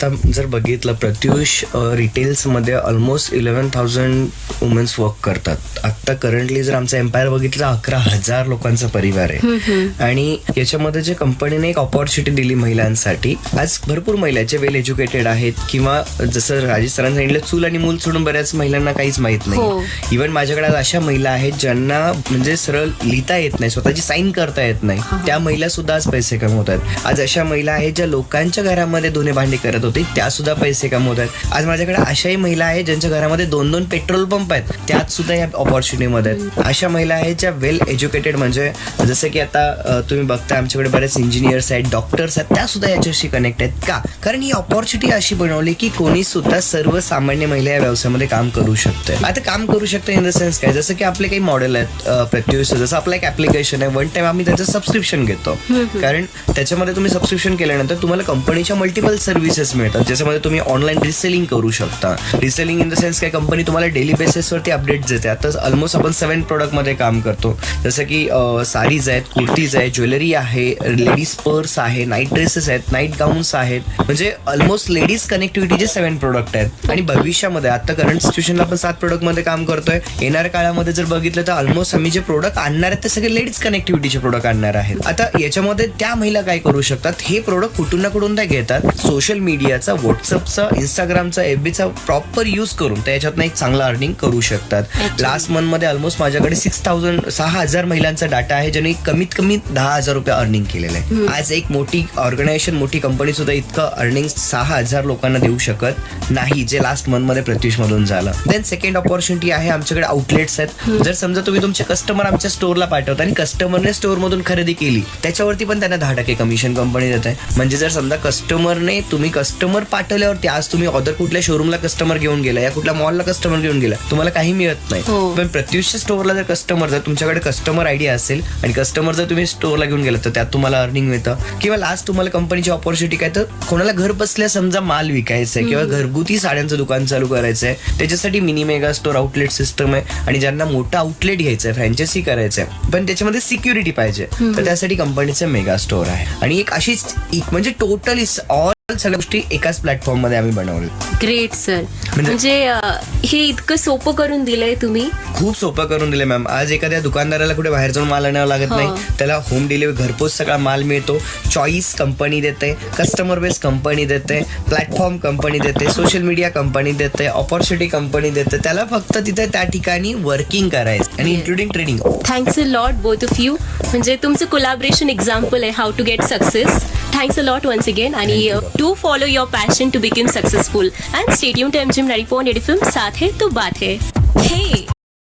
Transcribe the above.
आता जर बघितलं प्रत्युष रिटेल्समध्ये ऑलमोस्ट 11,000 वुमेन्स वर्क करतात. आता करंटली जर आमचा एम्पायर बघितला 11,000 लोकांचा परिवार आहे. आणि याच्यामध्ये जे कंपनीने एक ऑपॉर्च्युनिटी दिली महिलांसाठी, आज भरपूर महिला जे वेल एज्युकेटेड आहेत किंवा जसं राजेश सरांनी सांगितलं चूल आणि मूल सोडून बऱ्याच महिलांना काहीच माहित नाही. इव्हन माझ्याकडे आज अशा महिला आहेत ज्यांना म्हणजे सरळ लिहिता येत नाही, स्वतःची साईन करता येत नाही, त्या महिला सुद्धा आज पैसे कमवत आहेत. आज अशा महिला आहेत ज्या लोकांच्या घरामध्ये धुणे भांडी करत होती, त्या सुद्धा पैसे कमवत आहेत. आज माझ्याकडे अशाही महिला आहेत ज्यांच्या घरामध्ये 2-2 पेट्रोल पंप आहेत, त्यात सुद्धा या ऑपॉर्च्युनिटीमध्ये आहेत. अशा महिला आहेत ज्या वेल एज्युकेटेड, म्हणजे जसं की आता तुम्ही बघता आमच्याकडे बरेच इंजिनियर्स आहेत, डॉक्टर्स आहेत, त्या सुद्धा याच्याशी कनेक्ट आहेत. का? कारण ही ऑपॉर्च्युनिटी अशी बनवली की कोणी सुद्धा सर्वसामान्य महिला या व्यवसायामध्ये काम करू शकते. आता काम करू शकते इन द सेन्स काय, जसं की आपले काही मॉडेल आहेत प्रत्युष, जसं आपलं एक ऍप्लिकेशन आहे, वन टाइम आम्ही त्याचं सबस्क्रिप्शन घेतो. कारण त्याच्यामध्ये तुम्ही सबस्क्रिप्शन केल्यानंतर तुम्हाला कंपनीच्या मल्टिपल सर्व्हिसेस मिळतात, ज्याच्यामध्ये तुम्ही ऑनलाईन रिसेलिंग करू शकता. रिसेलिंग इन द सेन्स काय, कंपनी तुम्हाला डेली बेसिसवरती अपडेट देते. आता ऑलमोस्ट आपण 7 प्रोडक्टमध्ये काम करतो, जसं की साडीज आहेत, कुर्तीज आहे, ज्वेलरी आहे, लेडीज पर्स आहे, नाईट ड्रेसेस आहेत, नाईट गाऊन्स आहेत, म्हणजे ऑलमोस्ट लेडीज कनेक्टिव्हिटीचे 7 प्रोडक्ट आहेत. आणि भविष्यामध्ये आता करंट सिच्युएशनला आपण 7 प्रोडक्टमध्ये काम करतोय. येणाऱ्या काळामध्ये जर बघितलं तर ऑलमोस्ट आम्ही जे प्रोडक्ट आणणार आहेत ते सगळे लेडीज कनेक्टिव्हिटीचे प्रोडक्ट आणणार आहेत. आता याच्यामध्ये त्या महिला काय करू शकतात, हे प्रोडक्ट कुठून ना कुठून त्या घेतात, सोशल मीडियाचा, व्हॉट्सअपचा, इंस्टाग्रामचा, एफबीचा प्रॉपर यूज करून त्याच्यातनं एक चांगला अर्निंग करू शकतात. लास्ट मंथ मध्ये ऑलमोस्ट माझ्याकडे 6,000 महिलांचा डाटा आहे ज्यांनी कमीत कमी 10,000 रुपये अर्निंग केलेलं आहे. आज एक मोठी ऑर्गनायझेशन, मोठी कंपनी सुद्धा इतकं अर्निंग 6,000 लोकांना देऊ शकत नाही, जे लास्ट मंथ मध्ये प्रत्युष मधून झालं. देन सेकंड ऑपॉर्च्युनिटी आहे, आमच्याकडे आउटलेट्स आहेत. जर समजा तुम्ही तुमचे कस्टमर आमच्या स्टोअरला पाठवता आणि कस्टमरने स्टोअर मधून खरेदी केली, त्याच्यावरती पण त्यांना 10% कमिशन कंपनी देते. म्हणजे जर समजा कस्टमरने, तुम्ही कस्टमर पाठवल्यावरती, आज तुम्ही ऑदर कुठल्या शोरूमला कस्टमर घेऊन गेला या कुठल्या मॉलला कस्टमर घेऊन गेला, तुम्हाला काही मिळत नाही. पण प्रत्युषच्या स्टोअरला जर कस्टमर, जर तुमच्याकडे कस्टमर आयडी असेल आणि कस्टमर जर तुम्ही स्टोअरला घेऊन गेला तर त्यात तुम्हाला अर्निंग मिळतं. किंवा लास्ट तुम्हाला कंपनीची ऑपॉर्च्युनिटी काय, तर कोणाला घर बसल्या समजा माल विकायचा आहे किंवा घरगुती साड्यांचं दुकान चालू करायचं आहे, त्याच्यासाठी mini mega store outlet system आहे. आणि ज्यांना मोठं आउटलेट घ्यायचं आहे, फ्रँचायझी करायचं आहे, पण त्याच्यामध्ये सिक्युरिटी पाहिजे, तर त्यासाठी कंपनीचं मेगा स्टोअर आहे. आणि एक अशीच म्हणजे टोटली ऑल सगळ्या गोष्टी एकाच प्लॅटफॉर्म मध्ये आम्ही बनवले. Great sir. म्हणजे हे इतकं सोपं करून दिलंय तुम्ही. खूप सोपं करून दिलंय मॅम. आज एखाद्या दुकानदाराला कुठे बाहेर जाऊन माल आणावं लागत नाही, त्याला होम डिलिव्हरी घरपोच सगळा माल मिळतो. चॉईस कंपनी देते, कस्टमर बेस कंपनी देते, प्लॅटफॉर्म कंपनी देते, सोशल मीडिया कंपनी देते, ऑपॉर्च्युनिटी कंपनी देते. त्याला फक्त तिथे त्या ठिकाणी वर्किंग करायचं आणि including training. Thanks a lot both of you. म्हणजे तुमचं कोलॅबोरेशन एक्झाम्पल आहे how to get success. Thanks a lot once again. आणि to follow your passion to become successful and stay tuned to MGM 94.8 FM. साथ है तो बात है. हे